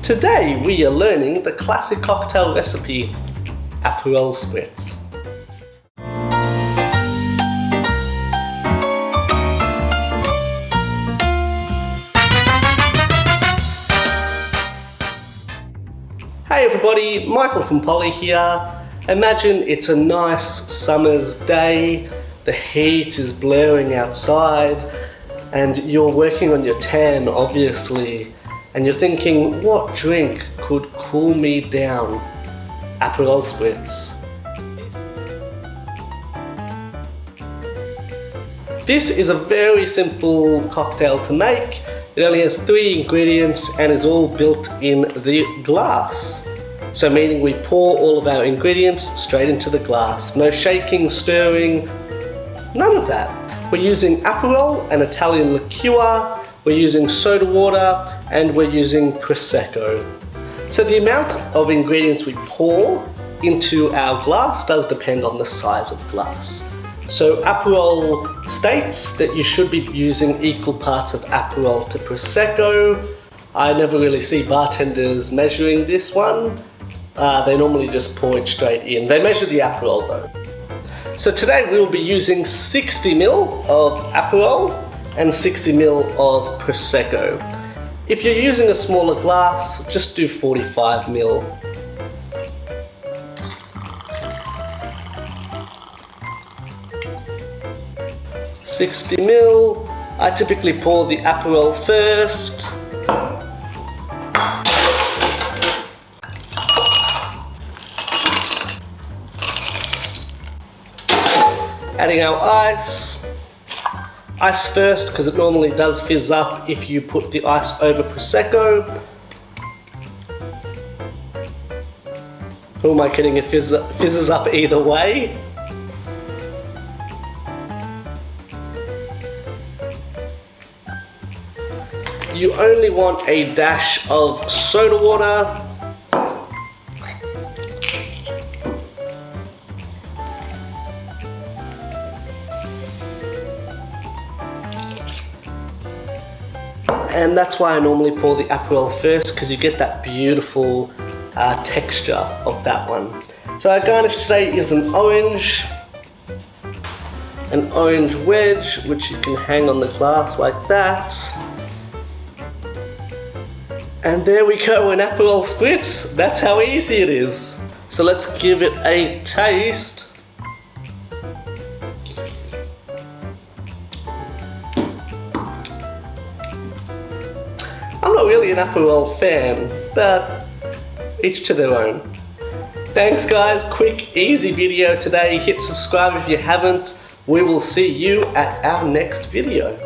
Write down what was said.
Today we are learning the classic cocktail recipe, APEROL SPRITZ. Hey everybody, Michael from Polly here. Imagine it's a nice summer's day, the heat is blaring outside, and you're working on your tan obviously, and you're thinking, what drink could cool me down? APEROL SPRITZ. This is a very simple cocktail to make. It only has 3 ingredients and is all built in the glass. So meaning we pour all of our ingredients straight into the glass. No shaking, stirring, none of that. We're using Aperol, an Italian liqueur, we're using soda water, and we're using Prosecco. So the amount of ingredients we pour into our glass does depend on the size of glass. So Aperol states that you should be using equal parts of Aperol to Prosecco. I never really see bartenders measuring this one. They normally just pour it straight in. They measure the Aperol though. So today we'll be using 60 ml of Aperol and 60 ml of Prosecco. If you're using a smaller glass, just do 45 ml. $60 ml. I typically pour the Aperol first. Adding our ice. Ice first because it normally does fizz up if you put the ice over Prosecco. Who am I kidding? It fizzes up either way. You only want a dash of soda water. And that's why I normally pour the Aperol first, because you get that beautiful texture of that one. So our garnish today is an Orange Wedge, which you can hang on the glass like that. And there we go, an Aperol Spritz. That's how easy it is. So let's give it a taste. I'm not really an Aperol fan, but each to their own. Thanks guys, quick, easy video today. Hit subscribe if you haven't. We will see you at our next video.